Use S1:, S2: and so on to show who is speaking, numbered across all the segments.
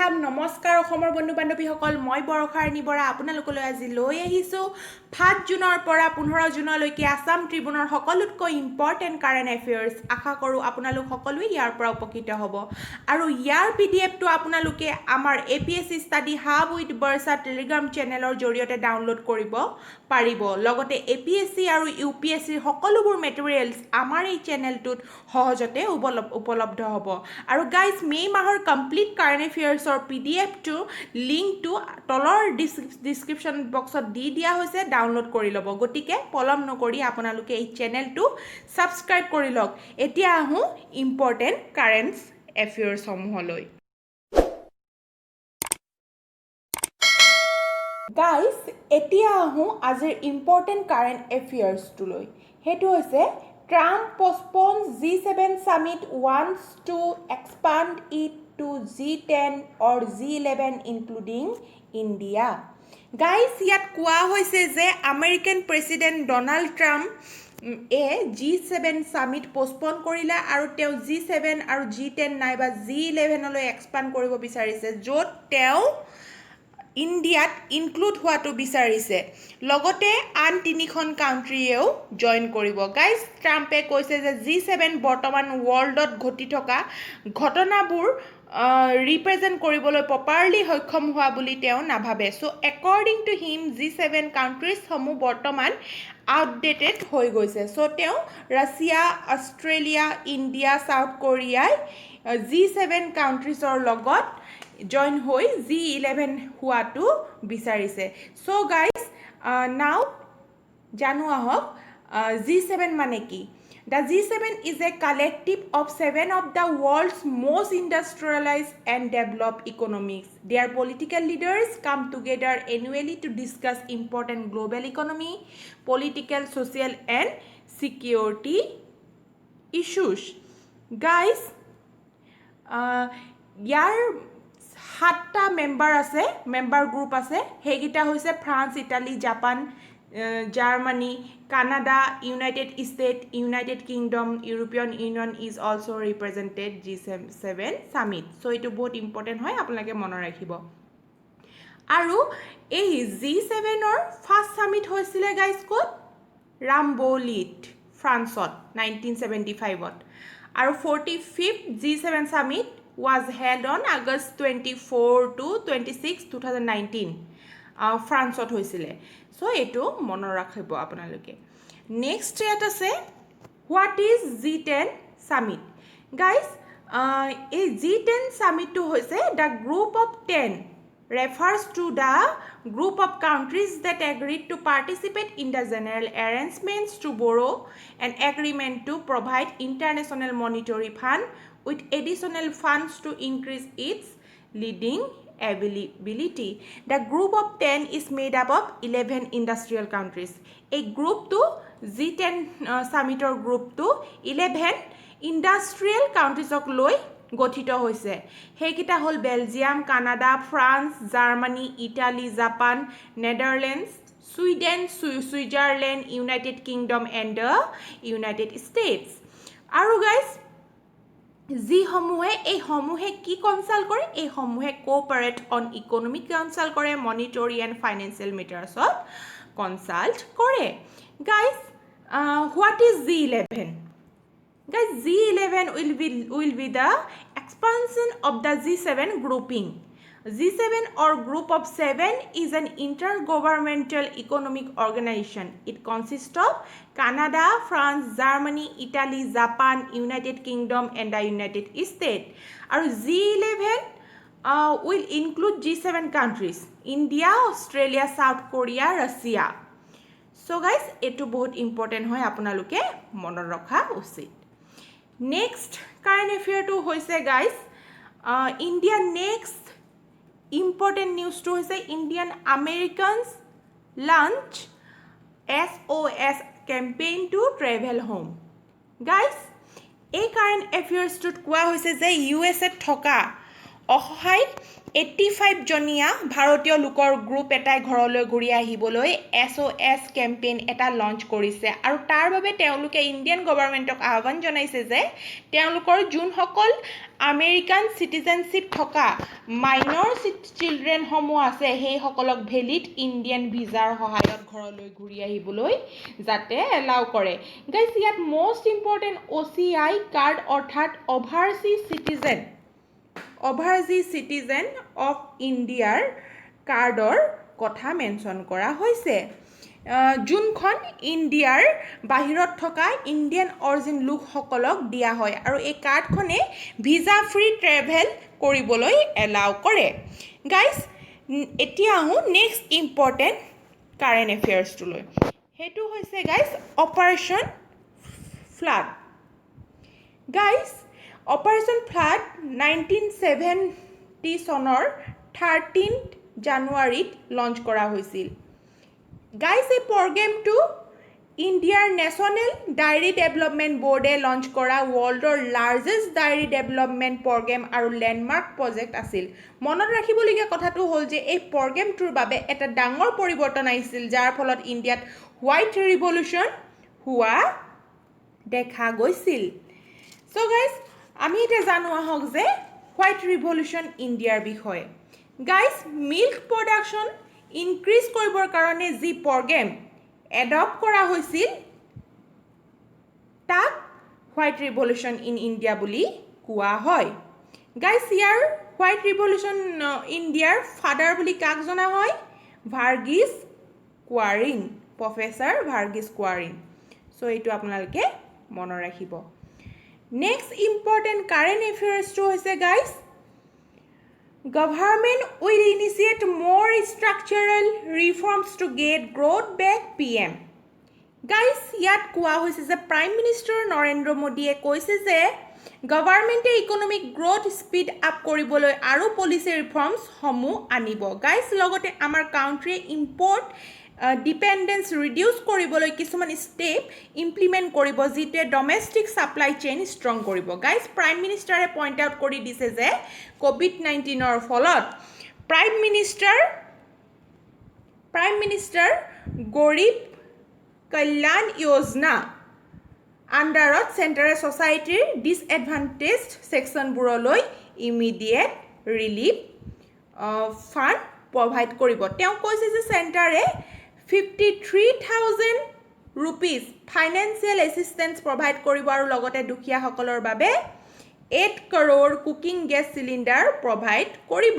S1: আদাব নমস্কাৰ অসমৰ বন্ধু বান্ধৱীসকল মই বৰষাৰণী বৰা আপোনালোকলৈ আজি লৈ আহিছোঁ ৭ জুনৰ পৰা ১৫ জুনলৈকে আসাম ট্ৰিবিউনৰ সকলোতকৈ ইম্পৰ্টেণ্ট কাৰেণ্ট এফেয়াৰ্ছ আশা কৰোঁ আপোনালোক সকলোৱে ইয়াৰ পৰা উপকৃত হ'ব আৰু ইয়াৰ পিডিএফটো আপোনালোকে আমাৰ APSC study hub with Barsha Telegram চেনেলৰ জৰিয়তে ডাউনলোড কৰিব পাৰিব লগতে এপিএছচি আৰু ইউপিএছচিৰ সকলোবোৰ মেটেৰিয়েলছ আমাৰ এই চেনেলটোত সহজতে উপলব্ধ হ'ব আৰু গাইজ মে মাহৰ কমপ্লিট কাৰেণ্ট এফেয়াৰ্ছৰ পিডিএফটো লিংকটো তলৰ ডিছক্ৰিপশ্যন বক্সত দি দিয়া হৈছে ডাউনলোড কৰি ল'ব গতিকে পলম নকৰি আপোনালোকে এই চেনেলটো ছাবস্ক্ৰাইব কৰি লওক এতিয়া আহোঁ ইম্পৰ্টেণ্ট কাৰেণ্ট এফেয়াৰ্ছসমূহলৈ গাইজ এতিয়া আহোঁ আজিৰ ইম্পৰ্টেণ্ট কাৰেণ্ট এফেয়াৰ্ছটোলৈ সেইটো হৈছে Trump postpones G7 summit wants to expand it to G10 or G11 including India. Guys, ইয়াত কোৱা হৈছে যে American president Donald Trump G7 summit postpone কৰিলে আৰু তেওঁ G7 আৰু G10 নাইবা G11লৈ এক্সপাণ্ড কৰিব বিচাৰিছে য'ত তেওঁ ইণ্ডিয়াত ইনক্লুড হোৱাটো বিচাৰিছে লগতে আন তিনিখন কাউণ্ট্ৰিয়েও জইন কৰিব গাইজ ট্ৰাম্পে কৈছে যে G7 বৰ্তমান ৱৰ্ল্ডত ঘটি থকা ঘটনাবোৰ ৰিপ্ৰেজেণ্ট কৰিবলৈ প্ৰপাৰলি সক্ষম হোৱা বুলি তেওঁ নাভাবে চ' একৰ্ডিং টু হিম G7 কাউণ্ট্ৰিজসমূহ বৰ্তমান আউটডেটেড হৈ গৈছে চ' তেওঁ ৰাছিয়া অষ্ট্ৰেলিয়া ইণ্ডিয়া চাউথ কোৰিয়াই G7 কাউণ্ট্ৰিজৰ লগত জইন হৈ G11 হোৱাটো বিচাৰিছে চ' গাইজ নাও জানো আহক G7 মানে কি The G7 is a collective of 7 of the world's most industrialized and developed economies. Their political leaders come together annually to discuss important global economy, political, social and security issues. Guys, ইয়াৰ 7টা member আছে member group আছে সেইকেইটা হৈছে France Italy Japan Germany Canada United State United Kingdom European Union is also' represented G7 summit so' এইটো বহুত important হয় আপোনালোকে মনত ৰাখিব আৰু এই G7ৰ ফাৰ্ষ্ট সামিট হৈছিলে গাইজ ক'ত ৰামবলিত ফ্ৰান্সত 1975ত আৰু 45th G7 summit was held on August 24 to 26, 2019. ফ্ৰান্সত হৈছিলে চ' এইটো মনত ৰাখিব আপোনালোকে নেক্সট ইয়াত আছে what is G10 summit guys এই G10 summitটো হৈছে the group of 10 refers to the group of countries that agreed to participate in the general arrangements to borrow an agreement to provide international monetary fund with additional funds to increase its lending ability. The group of 10 is made up of 11 industrial countries. A group to G10 summit or group to 11 industrial countries of loi গঠিত হৈছে সেইকেইটা হ'ল Belgium Canada France Germany Italy Japan Netherlands Sweden Switzerland United kingdom and the United states আৰু guys এইসমূহে কি consult কৰে এইসমূহে cooperate on economic council কৰে মনিটৰী এণ্ড ফাইনেন্সিয়েল মেটাৰ্ছত কনচাল্ট কৰে guys what is G11 Guys, G11 will be the expansion of the G7 grouping. G7 or group of 7 is an intergovernmental economic organization. It consists of Canada, France, Germany, Italy, Japan, United Kingdom and the United States. And G11 will include G7 countries, India, Australia, South Korea, Russia. So guys, eto bahut important hoy apunaloke monon rakha uchit. Next current affair to hoise guys India next important news to hoise Indian Americans launch SOS campaign to travel home guys এই current affairs to কোৱা হৈছে যে USA থকা অসহায় 85 জনীয়া ভাৰতীয় লোকৰ group এটাই ঘৰলৈ ঘূৰি আহিবলৈ SOS কেম্পেইন এটা লঞ্চ কৰিছে আৰু তাৰ বাবে তেওঁলোকে ইণ্ডিয়ান গভৰ্ণমেণ্টক আহ্বান জনাইছে যে তেওঁলোকৰ যোনসকল আমেৰিকান সিটিজেনশিপ থকা মাইনৰ চিলড্ৰেন সমূহ আছে সেই সকলক ভেলিড ইণ্ডিয়ান ভিজাৰ সহায়ত ঘৰলৈ ঘূৰি আহিবলৈ যাতে এলাউ কৰে গাইস ইয়াত মোষ্ট ইম্পৰ্টেন্ট OCI কাৰ্ড অৰ্থাৎ Overseas Citizen of Indiaৰ কাৰ্ডৰ কথা মেনশ্যন কৰা হৈছে যোনখন ইণ্ডিয়াৰ বাহিৰত থকা ইণ্ডিয়ান অৰিজিন লোকসকলক দিয়া হয় আৰু এই কাৰ্ডখনে ভিজা ফ্ৰী ট্ৰেভেল কৰিবলৈ এলাউ কৰে গাইস এতিয়া আহোঁ নেক্সট ইম্পৰ্টেণ্ট কাৰেণ্ট এফেয়াৰ্ছটোলৈ সেইটো হৈছে guys operation flood guys operation flood 1970 চনৰ 13 জানুৱাৰীত লঞ্চ কৰা হৈছিল গাইস এই প্ৰগ্ৰেমটো ইণ্ডিয়াৰ নেশ্যনেল ডায়েৰী ডেভেলপমেণ্ট বোৰ্ডে লঞ্চ কৰা ৱৰ্ল্ডৰ লাৰ্জেষ্ট ডায়েৰী ডেভেলপমেণ্ট প্ৰগ্ৰেম আৰু লেণ্ডমাৰ্ক প্ৰজেক্ট আছিল মনত ৰাখিবলগীয়া কথাটো হ'ল যে এই প্ৰগ্ৰেমটোৰ বাবে এটা ডাঙৰ পৰিৱৰ্তন আহিছিল যাৰ ফলত ইণ্ডিয়াত হোৱাইট ৰিভলিউশ্যন হোৱা দেখা গৈছিল সো গাইস আমি এটা জানো আহক যে হোৱাইট ৰিভলিউশ্যন ইণ্ডিয়াৰ বিষয়ে গাইস মিল্ক প্ৰডাকশ্যন ইনক্ৰিজ কৰিবৰ কাৰণে যি প্ৰগ্ৰেম এডপ্ট কৰা হৈছিল তাক হোৱাইট ৰিভলিউশ্যন ইন ইণ্ডিয়া বুলি কোৱা হয় গাইস ইয়াৰ হোৱাইট ৰিভলিউশ্যন ইণ্ডিয়াৰ ফাদাৰ বুলি কাক জনা হয় ভাৰ্গিছ কুৱাৰিন প্ৰফেচাৰ ভাৰ্গিছ কুৱাৰিন সো এইটো আপোনালোকে মনত ৰাখিব নেক্সট ইম্পৰ্টেণ্ট কাৰেণ্ট এফেয়াৰ্ছটো হৈছে guys Government will initiate more structural reforms to get growth back PM. Guys, ইয়াত কোৱা হৈছে যে প্ৰাইম মিনিষ্টাৰ নৰেন্দ্ৰ মোদীয়ে কৈছে যে গভৰ্ণমেণ্টে ইকনমিক গ্ৰোথ স্পীড আপ কৰিবলৈ আৰু পলিচি ৰিফৰ্মছ সমূহ আনিব গাইস লগতে আমাৰ কাউন্ট্ৰিয়ে ইম্পৰ্ট ডিপেন্ডেন্স ৰিডিউস কৰিবলৈ কিছুমান ষ্টেপ ইমপ্লিমেন্ট কৰিব যিটোৱে ডমেষ্টিক সাপ্লাই চেইন ষ্ট্ৰং কৰিব গাইস প্ৰাইম মিনিষ্টাৰে পইণ্ট আউট কৰি দিছে যে কোভিড-19ৰ ফলত প্ৰাইম মিনিষ্টাৰ গৰীব কল্যাণ যোজনা আণ্ডাৰত চেণ্টাৰে ছ'চাইটিৰ ডিসএডভান্টেজড সেকশনবোৰলৈ ইমিডিয়েট ৰিলিফ ফাণ্ড প্ৰভাইড কৰিব তেওঁ কৈছে যে চেণ্টাৰে 53,000 rupees ফাইনেন্সিয়েল এছিষ্টেন্স প্ৰভাইড কৰিব আৰু লগতে দুখীয়াসকলৰ বাবে 8 crore cooking gas cylinder provide কৰিব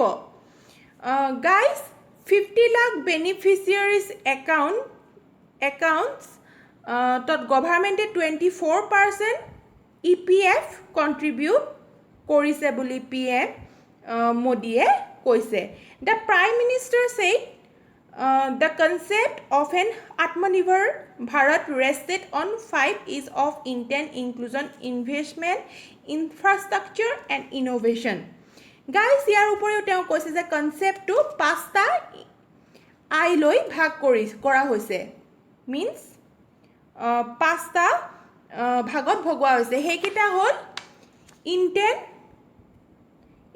S1: গাইস 50 লাখ বেনিফিচিয়াৰিজ একাউণ্টছ তত গভৰ্ণমেণ্টে 24% EPF কন্ট্ৰিবিউট কৰিছে বুলি PM মোদীয়ে কৈছে The Prime Minister said the concept of an Atmanirbhar Bharat rested on 5 E's of intent, inclusion, investment, infrastructure and innovation. Guys, ইয়াৰ উপৰিও তেওঁ কৈছে যে কনসেপ্টটো 5টা আই লৈ ভাগ কৰা হৈছে means 5টা ভাগত ভগোৱা হৈছে সেইকেইটা হ'ল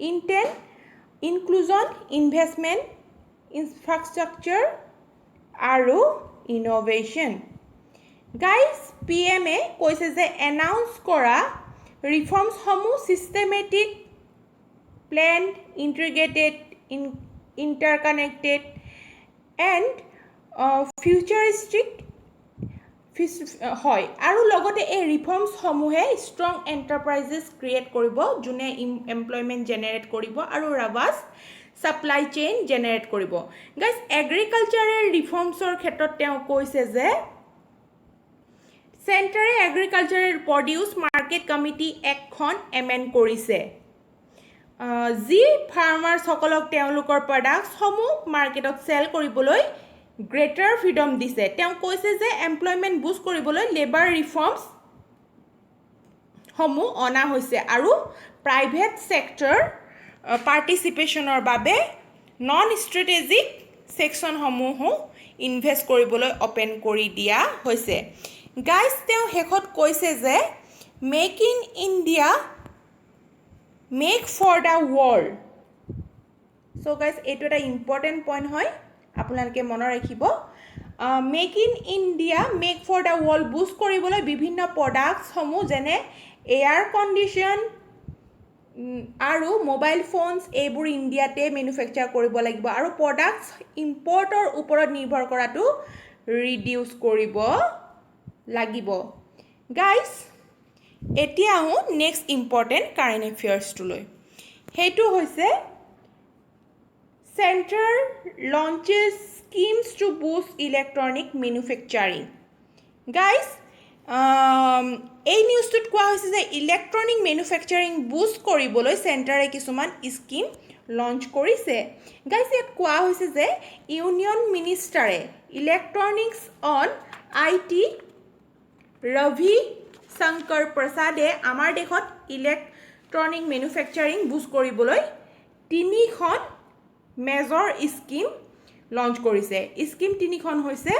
S1: intent, inclusion, investment, infrastructure আৰু innovation. Guys, PM এ কৈছে যে announce কৰা reforms সমূহ systematic, planned, integrated, interconnected and futuristic হয় আৰু লগতে এই ৰিফৰ্মছ সমূহে ষ্ট্ৰং এন্টাৰপ্ৰাইজেছ ক্ৰিয়েট কৰিব যোনে এমপ্লয়মেন্ট জেনাৰেট কৰিব আৰু ৰবাষ্ট সাপ্লাই চেইন জেনাৰেট কৰিব গাইস এগ্ৰিকালচাৰেল ৰিফৰ্মছৰ ক্ষেত্ৰত তেওঁ কৈছে যে চেণ্টাৰে এগ্ৰিকালচাৰেল প্ৰডিউস মাৰ্কেট কমিটি এখন এমেন্ড কৰিছে যি ফাৰ্মাৰ্ছ সকলক তেওঁলোকৰ প্ৰডাক্টছ সমূহ মাৰ্কেটত সেল কৰিবলৈ গ্ৰেটাৰ ফ্ৰীডম দিছে তেওঁ কৈছে যে এমপ্লয়মেন্ট বুষ্ট কৰিবলৈ লেবাৰ ৰিফৰ্মছ সমূহ অনা হৈছে আৰু প্ৰাইভেট সেক্টৰ পাৰ্টিসিপেশনৰ বাবে নন ষ্ট্ৰেটেজিক সেকশন সমূহ ইনভেস্ট কৰিবলৈ ওপেন কৰি দিয়া হৈছে গাইস তেওঁ হেকত কৈছে যে make in India make for the world so guys এইটো এটা ইম্পৰ্টেণ্ট পইণ্ট হয় আপোনালোকে মনত ৰাখিব make in India make for the world boost কৰিবলৈ বিভিন্ন প্ৰডাক্টছসমূহ যেনে এয়াৰ কণ্ডিশ্যন আৰু মোবাইল ফোনছ এইবোৰ ইণ্ডিয়াতে মেনুফেকচাৰ কৰিব লাগিব আৰু প্ৰডাক্টছ ইম্পৰ্টৰ ওপৰত নিৰ্ভৰ কৰাটো ৰিডিউচ কৰিব লাগিব গাইজ এতিয়া আহোঁ নেক্সট ইম্পৰ্টেণ্ট কাৰেণ্ট এফেয়াৰ্ছটোলৈ সেইটো হৈছে centre launches schemes to boost electronic manufacturing guys এই নিউজটোত কোৱা হৈছে যে ইলেক্ট্ৰনিক মেনুফেকচাৰিং বুষ্ট কৰিবলৈ চেণ্টাৰে কিছুমান স্কিম লঞ্চ কৰিছে গাইজ ইয়াত কোৱা হৈছে যে ইউনিয়ন মিনিষ্টাৰে electronics on IT Ravi Shankar প্ৰসাদে আমাৰ দেশত ইলেক্ট্ৰনিক মেনুফেকচাৰিং বুষ্ট কৰিবলৈ 3খন মেজৰ স্কিম লঞ্চ কৰিছে স্কিম 3খন হৈছে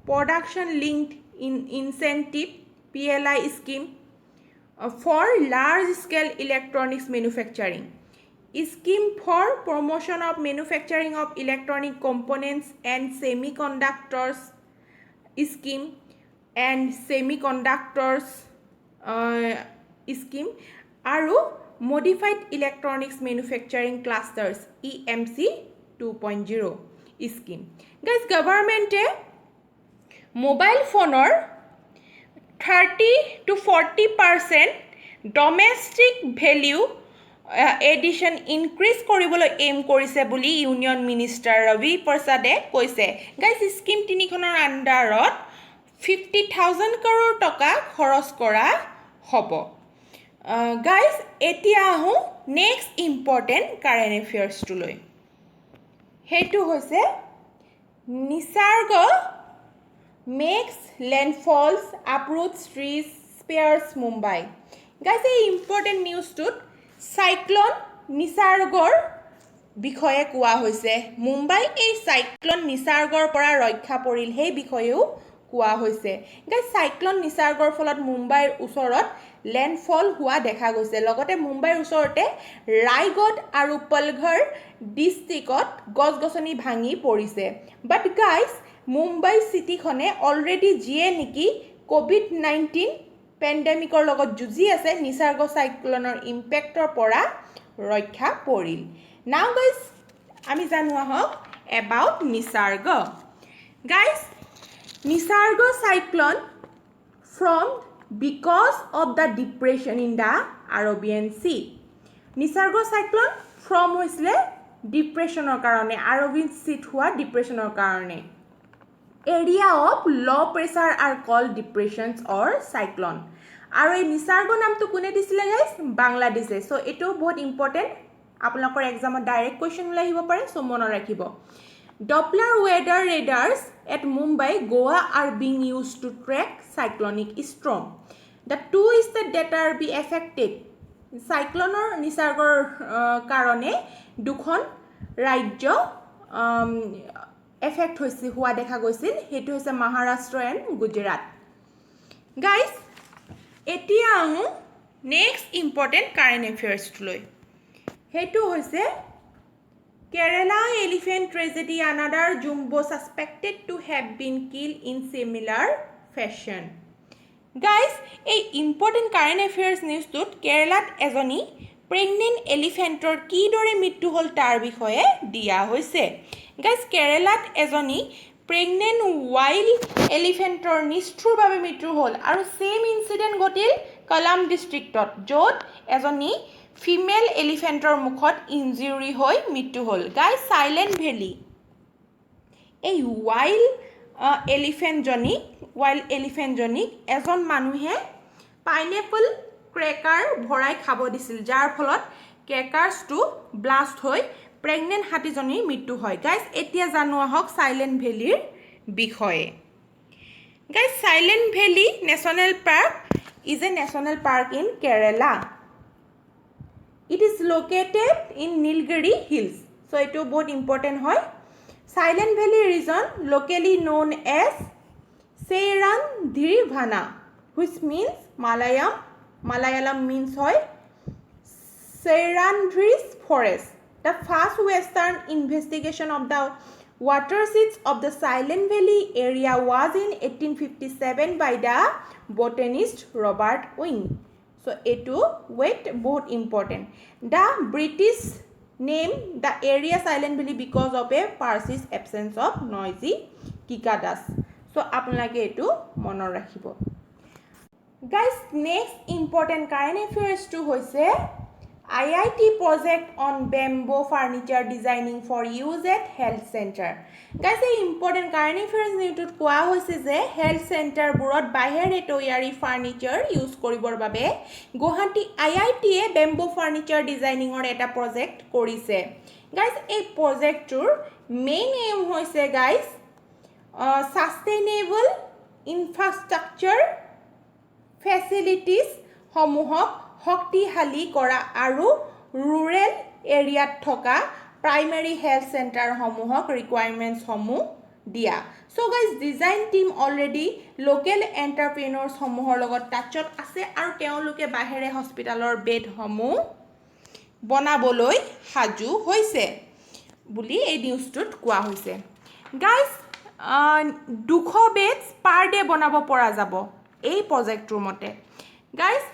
S1: production linked incentive PLI scheme for large scale electronics manufacturing scheme for promotion of manufacturing of electronic components and semiconductors scheme and semiconductors scheme aru modified electronics manufacturing clusters EMC 2.0 scheme guys government mobile phone or 30 to 40% domestic value addition increase কৰিবলৈ aim কৰিছে বুলি union minister Ravi প্ৰসাদে কৈছে guys scheme 3খনৰ আণ্ডাৰত 50,000 crore টকা খৰচ কৰা হ'ব গাইজ এতিয়া আহোঁ নেক্সট ইম্পৰ্টেণ্ট কাৰেণ্ট এফেয়াৰ্ছটোলৈ সেইটো হৈছে Nisarga makes landfalls uproots trees spares Mumbai guys এই ইম্পৰ্টেণ্ট নিউজটোত সাইক্লোন নিসৰ্গৰ বিষয়ে কোৱা হৈছে মুম্বাই এই সাইক্লোন নিসৰ্গৰ পৰা ৰক্ষা পৰিল সেই বিষয়েও কোৱা হৈছে গাইজ সাইক্লোন নিসৰ্গৰ ফলত মুম্বাইৰ ওচৰত লেণ্ডফল হোৱা দেখা গৈছে লগতে মুম্বাইৰ ওচৰতে ৰায়গড় আৰু পলঘৰ ডিষ্ট্ৰিক্টত গছ-গছনি ভাঙি পৰিছে বাট গাইজ মুম্বাই চিটিখনে অলৰেডি যিয়ে নেকি কোভিড-19 পেণ্ডেমিকৰ লগত যুঁজি আছে নিসৰ্গ সাইক্লোনৰ ইম্পেক্টৰ পৰা ৰক্ষা পৰিল নাও গাইজ আমি জানো আহক about Nisarga guys Nisarga cyclone from because of the depression in the Arabian sea Nisarga cyclone from হৈছিলে ডিপ্ৰেশ্যনৰ কাৰণে আৰবিয়ান সিত হোৱা ডিপ্ৰেশ্যনৰ কাৰণে area of low pressure are called depressions or cyclone আৰু এই নিসৰ্গ নামটো কোনে দিছিলে গাইজ বাংলাদেশে সো এটো বহুত ইম্পৰ্টেণ্ট আপোনালোকৰ এক্সামত ডাইৰেক্ট কোৱেশ্চন ওলাই আহিব পাৰে সো মনত ৰাখিব Doppler weather radars at Mumbai Goa are being used to track cyclonic storm the two states that are be affected cycloneৰ নিসৰ্গৰ কাৰণে দুখন ৰাজ্য এফেক্ট হৈছে হোৱা দেখা গৈছিল হেতু হৈছে মহাৰাষ্ট্ৰ এণ্ড গুজৰাট গাইজ এতিয়া আহোঁ নেক্সট ইম্পৰ্টেণ্ট কাৰেণ্ট এফেয়াৰ্ছটোলৈ হেতু হৈছে Kerala elephant tragedy another jumbo suspected to have been kill in similar fashion guys এই ইম্পৰ্টেণ্ট কাৰেণ্ট এফেয়াৰ্ছ নিউজটোত কেৰালাত এজনী প্ৰেগনেণ্ট এলিফেণ্টৰ কিদৰে মৃত্যু হ'ল তাৰ বিষয়ে দিয়া হৈছে গাইজ কেৰালাত এজনী প্ৰেগনেণ্ট ৱাইল্ড এলিফেণ্টৰ নিষ্ঠুৰভাৱে মৃত্যু হ'ল আৰু সেম ইনচিডেণ্ট ঘটিল কলাম ডিষ্ট্ৰিক্টত য'ত এজনী ফিমেল এলিফেণ্টৰ মুখত ইনজুৰি হৈ মৃত্যু হ'ল গাইজ সাইলেণ্ট ভেলী এই ৱাইল্ড এলিফেণ্টজনীক এজন মানুহে পাইনএপল ক্ৰেকাৰ ভৰাই খাব দিছিল যাৰ ফলত ক্ৰেকাৰ্ছটো ব্লাষ্ট হৈ প্ৰেগনেণ্ট হাতীজনীৰ মৃত্যু হয় গাইজ এতিয়া জানো আহক সাইলেণ্ট ভেলীৰ বিষয়ে guys silent valley national park is a national park in Kerala it is located in Nilgiri hills so এইটো বহুত ইম্পৰ্টেণ্ট হয় silent valley region locally known as Sairandhrivanam which means Malayalam means হয় Sairandhri's forest The first Western investigation of the watersheds of the Silent Valley area was in 1857 by the botanist Robert Wing. So, etu wait बहुत important. The British named the area Silent Valley because of a Parsis absence of noisy cicadas. So, আপোনালোকে etu মনত ৰাখিব. Guys, next important current affairs to hoise IIT project on bamboo furniture designing for use at health center. Guys, a important current affairs news to koa hoise je health center burot bahere toyari furniture use koribor babe Guwahati IIT e bamboo furniture designing or eta project korise. Guys, a project tour main aim hoise guys sustainable infrastructure facilities homuhok শক্তিশালী কৰা আৰু rural area থকা primary health center homuhok requirements homu dia. So guys, design team already local entrepreneurs homuhor logot touchot ase aru teoloke bahere hospitalor bed homu bonaboloi haju hoise বুলি এই নিউজটোত কোৱা হৈছে. Guys, 200 beds per day বনাব পৰা যাব এই প্ৰজেক্টৰ মতে. Guys,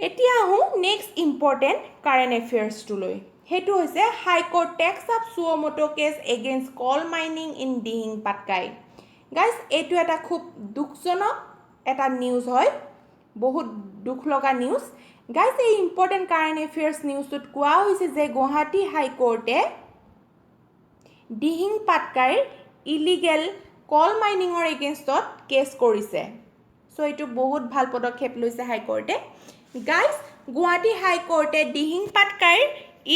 S1: এতিয়া আহো নেক্সট ইম্পৰ্টেণ্ট কাৰেণ্ট এফেয়াৰ্ছটো লৈ. সেইটো হৈছে high court takes up suo motu case against coal mining in Dihing Patkai. Guys, এইটো এটা খুব দুখজনক এটা নিউজ হয়, বহুত দুখ লগা নিউজ. গাইজ, এই ইম্পৰ্টেণ্ট কাৰেণ্ট এফেয়াৰ্ছ নিউজটোত কোৱা হৈছে যে গুৱাহাটী হাইকোৰ্টে দিহিং পাটকাইৰ ইলিগেল কল মাইনিঙৰ এগেইনষ্টত কেছ কৰিছে. চ' এইটো বহুত ভাল পদক্ষেপ লৈছে হাইকোৰ্টে. গাইজ, গুৱাহাটী হাইকোৰ্টে দিহিং পাটকাইৰ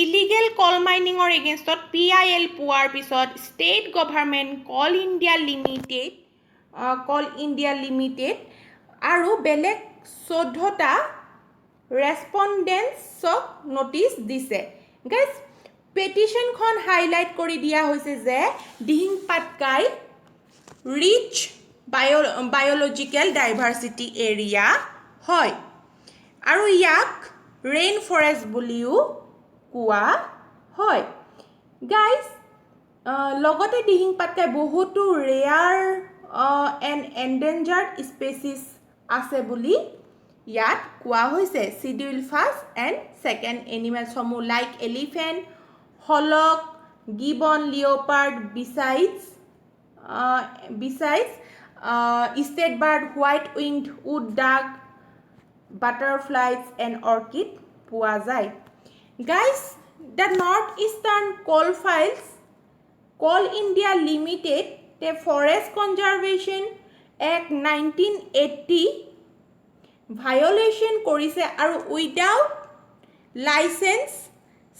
S1: ইলিগেল কল মাইনিঙৰ এগেইনষ্টত PIL পোৱাৰ পিছত state government Coal India Limited আৰু বেলেগ 14টা ৰেছপণ্ডেণ্টছক নটিচ দিছে. গাইজ, পেটিশ্যনখন হাইলাইট কৰি দিয়া হৈছে যে Dihing Patkai rich biological diversity area হয় আৰু ইয়াক ৰেইন ফৰেষ্ট বুলিও কোৱা হয়. গাইজ, লগতে দিহিং পাটকাই বহুতো ৰেয়াৰ এণ্ড এণ্ডেঞ্জাৰ্ড স্পেচিছ আছে বুলি ইয়াত কোৱা হৈছে. শিডিউল 1 এণ্ড 2 এনিমেলছসমূহ like elephant, hoolock, gibbon, leopard, besides state bird, white winged wood duck, butterflies and orchid পোৱা যায়. Guys, the Northeastern Coal India Limited the Forest Conservation Act 1980 violation কৰিছে আৰু without license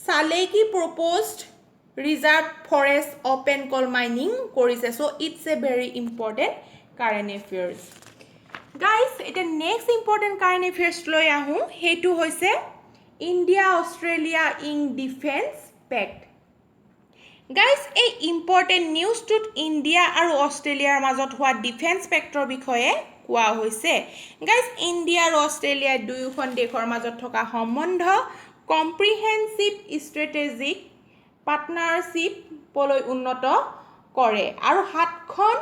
S1: Saleki proposed reserve forest open coal mining কৰিছে. So it's a very important current affairs. Guys, এটা next important current affairs লৈ আহো. হেতু হৈছে India Australia in defence pact. Guys, এই important নিউজটোত ইণ্ডিয়া আৰু অষ্ট্ৰেলিয়াৰ মাজত হোৱা ডিফেন্স পেক্টৰ বিষয়ে কোৱা হৈছে. গাইজ, ইণ্ডিয়া আৰু অষ্ট্ৰেলিয়া দুয়োখন দেশৰ মাজত থকা সম্বন্ধ কম্প্ৰিহেনচিভ ষ্ট্ৰেটেজিক পাৰ্টনাৰশ্বিপলৈ উন্নত কৰে আৰু 7খন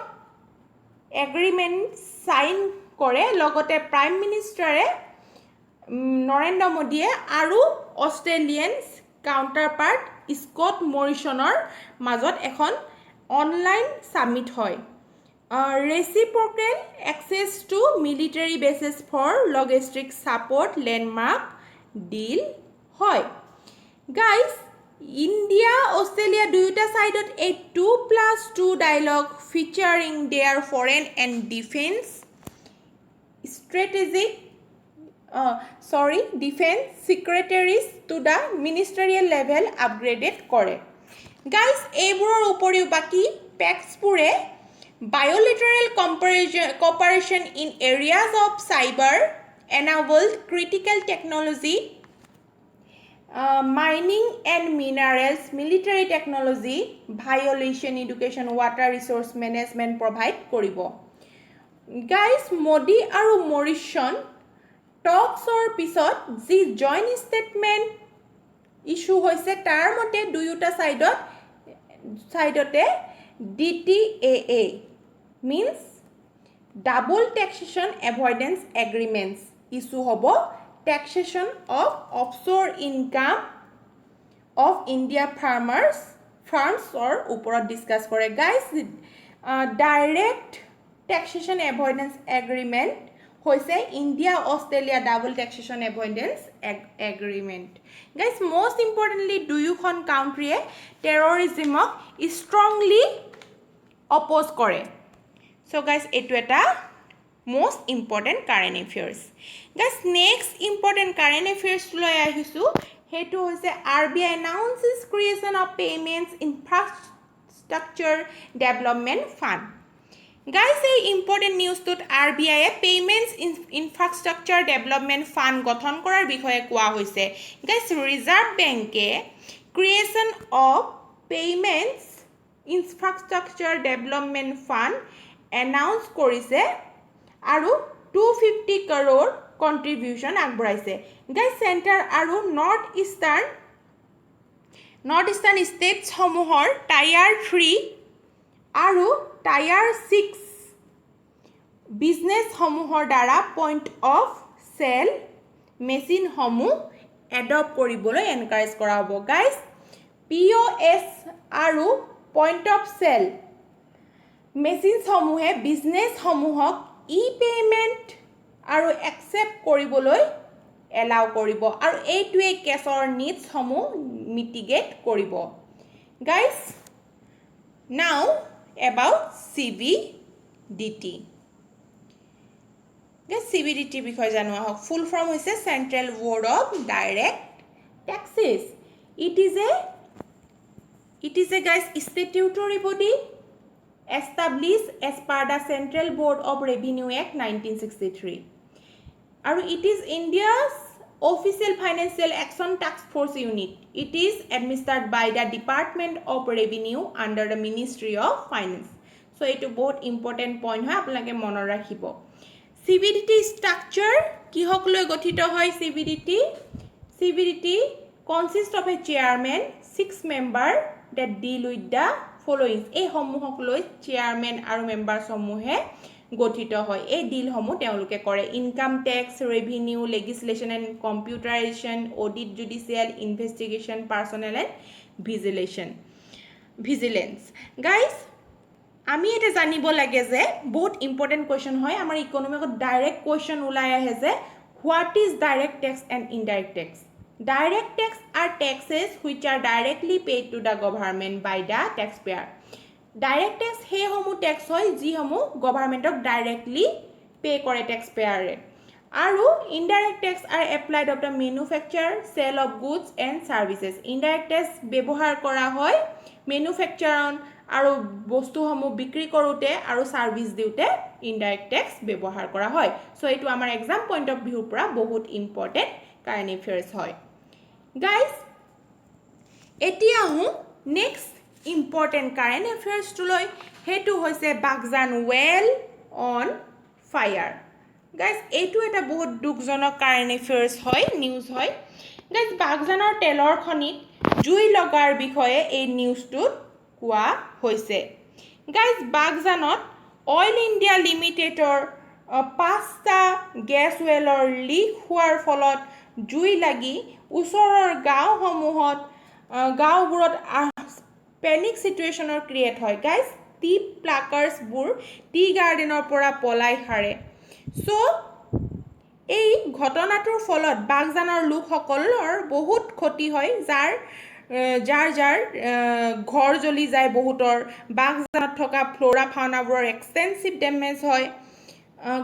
S1: এগ্ৰিমেণ্ট চাইন কৰে. লগতে প্ৰাইম মিনিষ্টাৰে নৰেন্দ্ৰ মোদীয়ে আৰু অষ্ট্ৰেলিয়ান কাউণ্টাৰপাৰ্ট স্কট মৰিছনৰ মাজত এখন অনলাইন সামিট হয়. Reciprocal access to military bases for logistic support landmark deal হয়. গাইজ, ইণ্ডিয়া অষ্ট্ৰেলিয়া দুয়োটা ছাইডত এই 2+2 dialogue featuring their foreign and defence defence secretaries to the ministerial level upgraded কৰে. Guys, এইবোৰৰ উপৰিও বাকী পেক্সবোৰে bilateral cooperation in areas of cyber enabled critical technology, mining and minerals, military technology, violation, education, water resource management provide কৰিব. Guys, Modi আৰু Morrison টকছৰ পিছত যি joint statement issue হৈছে তাৰ মতে দুয়োটা সাইডতে DTAA means double taxation avoidance agreements issue hobo taxation of offshore income of India farms or oporot discuss kore guys direct taxation avoidance agreement hoise India Australia double taxation avoidance agreement guys most importantly দুয়োখন country terrorism strongly oppose kore so guys etu eta most important current affairs guys next important current affairs loi ahisu hetu hoise RBI announces creation of payments infrastructure development fund guys এই important news tut RBI payments infrastructure development fund গঠন কৰাৰ বিষয়ে কোৱা হৈছে guys reserve bank creation of payments infrastructure development fund announce কৰিছে আৰু 250 crore contribution আগবঢ়াইছে guys center আৰু north eastern states সমূহৰ tier 3 আৰু tier 6 business সমূহৰ দ্বাৰা point of sale machine সমূহ adopt কৰিবলৈ encourage কৰা হ'ব guys POS আৰু point of sale machine সমূহে business সমূহক e-payment আৰু accept কৰিবলৈ allow কৰিব আৰু এইটোৱে কেছৰ needs সমূহ mitigate কৰিব guys now about CBDT guys CBDT বিষয়ে জানোৱা হওক full form হৈছে Central Board of Direct Taxes it is a guys statutory body established as per the Central Board of Revenue Act 1963 and it is India's official financial action task force unit it is administered by the Department of Revenue under the Ministry of Finance so it is बहुत important point है आपलोगे मनर राखिब CBDT structure किहक লৈ গঠিত হয় CBDT consists of a chairman 6 member that deal with the following এই সমূহক লৈ chairman আৰু members সমূহে গঠিত হয় এই ডিল সমূহ তেওঁলোকে কৰে income tax revenue legislation and computerisation audit judicial investigation personnel and vigilance guys আমি এটা জানিব লাগে যে বহুত ইম্পর্টেন্ট কোয়েশ্চন হয় আমাৰ ইকোনমিকত ডাইরেক্ট কোয়েশ্চন ওলাই আহে যে what is direct tax and indirect tax direct tax are taxes which are directly paid to the government by the taxpayer direct tax he homu tax hoy ji homu government ok directly pay kore taxpayer aru indirect tax are applied of the manufacture sale of goods and services indirect tax bebohar kora hoy manufacture aru bostu homu bikri korute aru service diute indirect tax bebohar kora hoy so etu amar exam point of view pura bahut important current affairs hoy guys etia hu next important current affairs to loi hetu hoise Bagjan well on fire guys etu eta bahut dukjonok current affairs hoy news hoy guys Bagjanor telor khonit jui logar bikhoye ei news tu koa hoise guys Bagjanot Oil India Limited or pasta gas well or leak hoar folot jui lagi usoror gao homuhot gao burot panic situation or create hoy guys tea placards bur tea garden or pora polai hare so ei ঘটনাটোৰ ফলত বাগজানৰ লোকসকলৰ বহুত ক্ষতি হয় যাৰ ঘৰ জ্বলি যায় বহুতৰ বাগজানত থকা ফ্লোৰা ফাউনাবোৰৰ এক্সটেন্সিভ ড্যামেজ হয়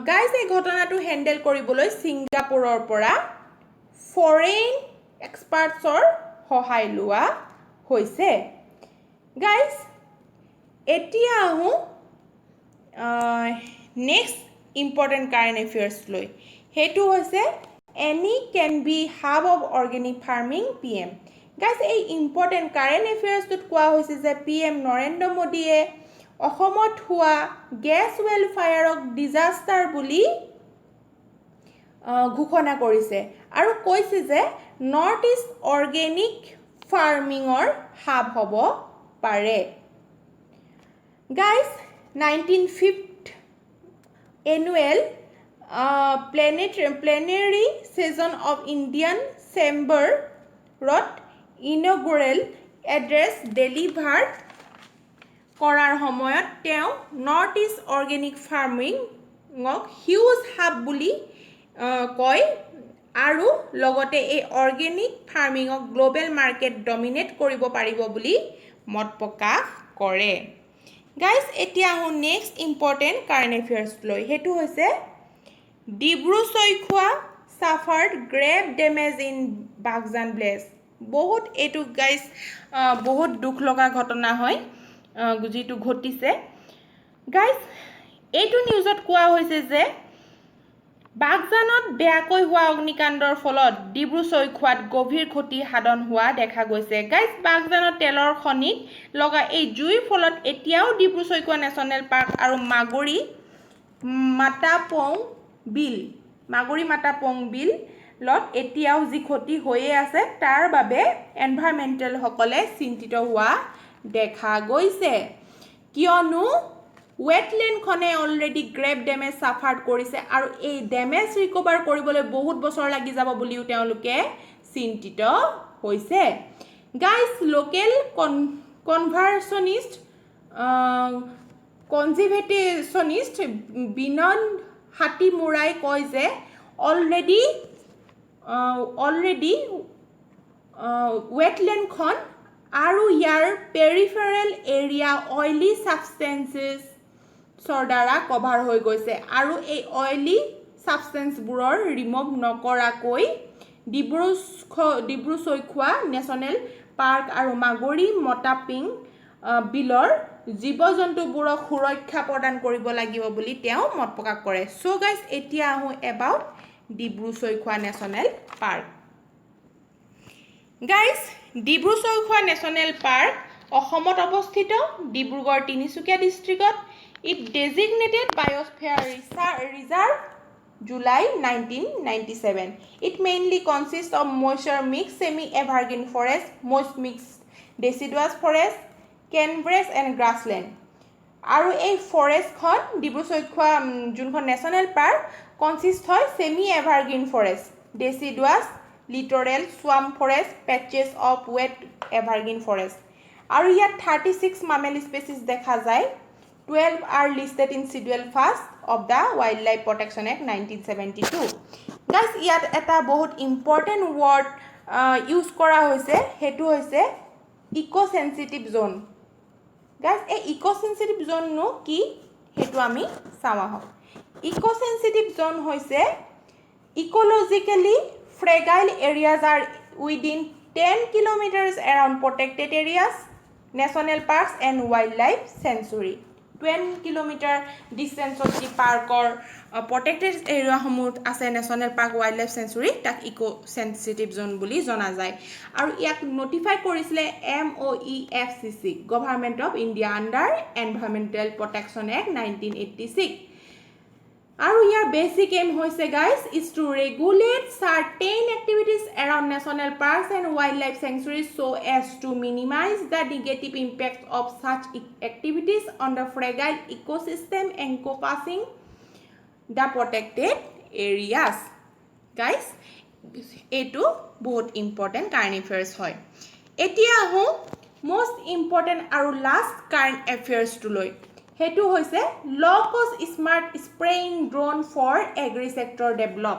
S1: গাইস এই ঘটনাটো হ্যান্ডেল কৰিবলৈ সিঙ্গাপুৰৰ পৰা ফৰেইন এক্সপাৰ্টছৰ সহায় লোৱা হৈছে guys etia hu next important current affairs loi hetu hoise any can be hub of organic farming PM guys ei important current affairs tut koa hoise je PM Narendra Modi e অসমত হুয়া gas well ফায়ারক disaster বুলি ঘোষণা কৰিছে আৰু কৈছে যে north east organic ফাৰ্মিঙৰ hub হ'ব পাৰে guys 95th annual plenary session of Indian Chamber-ত inaugural address delivered কৰাৰ সময়ত তেওঁ নৰ্থ ইষ্ট অৰ্গেনিক ফাৰ্মিঙক হিউজ হাব বুলি কয় আৰু লগতে এই অৰ্গেনিক ফাৰ্মিঙক গ্লোবেল মাৰ্কেট ডমিনেট কৰিব পাৰিব বুলি মত প্ৰকাশ কৰে গাইজ এতিয়া আহোঁ নেক্সট ইম্পৰ্টেণ্ট কাৰেণ্ট এফেয়াৰ্ছ লৈ সেইটো হৈছে Dibru Saikhowa suffered grave damage in Baghjan blaze বহুত এইটো গাইজ বহুত দুখ লগা ঘটনা হয় যিটো ঘটিছে গাইজ এইটো নিউজত কোৱা হৈছে যে বাগজানত বেয়াকৈ হোৱা অগ্নিকাণ্ডৰ ফলত ডিব্ৰু-চৈখোৱাত গভীৰ ক্ষতি সাধন হোৱা দেখা গৈছে গাইজ বাগজানত তেলৰ খনিত লগা এই জুইৰ ফলত এতিয়াও ডিব্ৰু-চৈখোৱা নেশ্যনেল পাৰ্ক আৰু মাগৰি মাতাপং বিলত এতিয়াও যি ক্ষতি হৈয়ে আছে তাৰ বাবে এনভাইৰনমেণ্টেলসকলে চিন্তিত হোৱা দেখা গৈছে কিয়নো ৱেটলেণ্ডখনে অলৰেডি গ্ৰেভ ডেমেজ ছাফাৰ্ড কৰিছে আৰু এই ডেমেজ ৰিকভাৰ কৰিবলৈ বহুত বছৰ লাগি যাব বুলিও তেওঁলোকে চিন্তিত হৈছে গাইজ লোকেল কনজাৰভেটিভনিষ্ট বিনন হাতীমুৰাই কয় যে অলৰেডি ৱেটলেণ্ডখন আৰু ইয়াৰ পেৰিফেৰেল এৰিয়া অইলি ছাবষ্টেন্সেছৰ দ্বাৰা কভাৰ হৈ গৈছে আৰু এই অইলি ছাবষ্টেন্সবোৰৰ ৰিমুভ নকৰাকৈ ডিব্ৰু-চৈখোৱা নেশ্যনেল পাৰ্ক আৰু মাগৰি মতাপিং বিলৰ জীৱ জন্তুবোৰক সুৰক্ষা প্ৰদান কৰিব লাগিব বুলি তেওঁ মত প্ৰকাশ কৰে চ' গাইজ এতিয়া আহোঁ about Dibru-Saikhowa national park guys Dibru-Saikhowa national park অসমত অৱস্থিত ডিব্ৰুগড় তিনিচুকীয়া ডিষ্ট্ৰিক্টত it designated biosphere reserve July 1997. It mainly consists of moisture mixed semi-evergreen forest, moist mixed deciduous forest, canvas and grassland. আৰু এই ফৰেষ্টখন ডিব্ৰু-চৈখোৱা যোনখন নেশ্যনেল পাৰ্ক কনচিষ্ট হয় semi evergreen forest deciduous littoral swamp forest patches of wet evergreen forest আৰু ইয়াত 36 মামেল species দেখা যায় 12 are listed in Schedule 1st of the Wildlife Protection Act 1972 guys ইয়াত এটা বহুত ইম্পৰ্টেণ্ট ৱৰ্ড ইউজ কৰা হৈছে হেতু হৈছে ইকো সেনসিটিভ জোন guys এই ইকো সেনসিটিভ জোন নো কি হেতু আমি চাওয়া হয় ইকো সেনসিটিভ জোন হৈছে ecologically fragile areas are within 10 kilometers around protected areas national parks and wildlife sanctuary 20 kilometer distance of the park or protected area সমূহ আছে national park wildlife sanctuary তাক ইকো sensitive zone বুলি জনা যায় আৰু ইয়াক notify কৰিছিলে MOEFCC Government of India under Environmental Protection Act 1986 আৰু ইয়াৰ basic aim হৈছে guys is to regulate certain activities around national parks and wildlife sanctuaries so as to minimize the negative impact of such activities on the fragile ecosystem encompassing the protected areas guys etu bahut important current affairs hoy etia ho most important aru last current affairs to loi hetu hoise low cost smart spraying drone for agri sector develop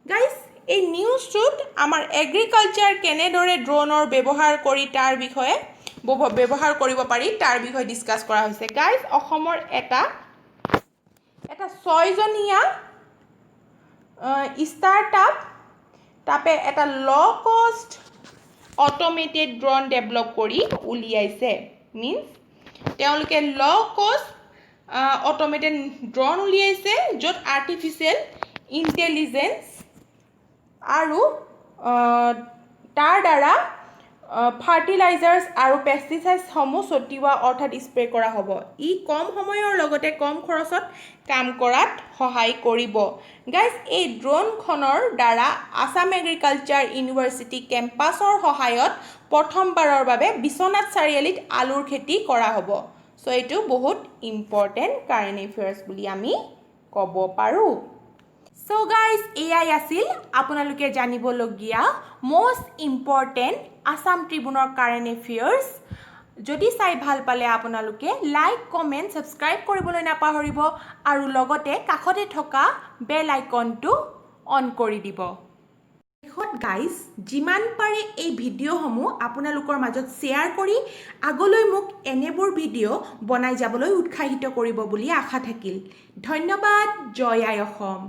S1: guys এই নিউজটোত আমাৰ agriculture কেনেদৰে ড্ৰোনৰ ব্যৱহাৰ কৰি তাৰ বিষয়ে ব্যৱহাৰ কৰিব পাৰি তাৰ বিষয়ে ডিসকাস কৰা হৈছে গাইজ অসমৰ এটা 6 জনীয়া স্টাৰ্টআপ তাপে এটা লো কষ্ট অটোমেটেড ড্ৰোন ডেভেলপ কৰি উলিয়াইছে মিন্স তেওঁলোকে লো কষ্ট অটোমেটেড ড্ৰোন উলিয়াইছে য'ত আৰ্টিফিশিয়াল ইন্টেলিজেন্স আৰু তাৰ দ্বাৰা ফাৰ্টিলাইজাৰ্ছ আৰু পেষ্টিচাইডছসমূহ ছটিওৱা অৰ্থাৎ স্প্ৰে কৰা হ'ব। ই কম সময়ৰ লগতে কম খৰচত কাম কৰাত সহায় কৰিব। গাইজ, এই ড্ৰোনখনৰ দ্বাৰা আছাম এগ্ৰিকালচাৰ ইউনিভাৰ্চিটি কেম্পাছৰ সহায়ত প্ৰথমবাৰৰ বাবে বিশ্বনাথ চাৰিআলিত আলুৰ খেতি কৰা হ'ব। চ' এইটো বহুত ইম্পৰ্টেণ্ট কাৰেণ্ট এফেয়াৰ্ছ বুলি আমি ক'ব পাৰোঁ। চ' গাইজ, এয়াই আছিল আপোনালোকে জানিবলগীয়া মষ্ট ইম্পৰ্টেণ্ট আছাম ট্ৰিবিউনৰ কাৰেণ্ট এফেয়াৰ্ছ। যদি চাই ভাল পালে আপোনালোকে লাইক, কমেণ্ট, ছাবস্ক্ৰাইব কৰিবলৈ নাপাহৰিব আৰু লগতে কাষতে থকা বেল আইকনটো অন কৰি দিব। শেষত গাইজ, যিমান পাৰে এই ভিডিঅ'সমূহ আপোনালোকৰ মাজত শ্বেয়াৰ কৰি আগলৈ মোক এনেবোৰ ভিডিঅ' বনাই যাবলৈ উৎসাহিত কৰিব বুলি আশা থাকিল। ধন্যবাদ। জয় আই অসম।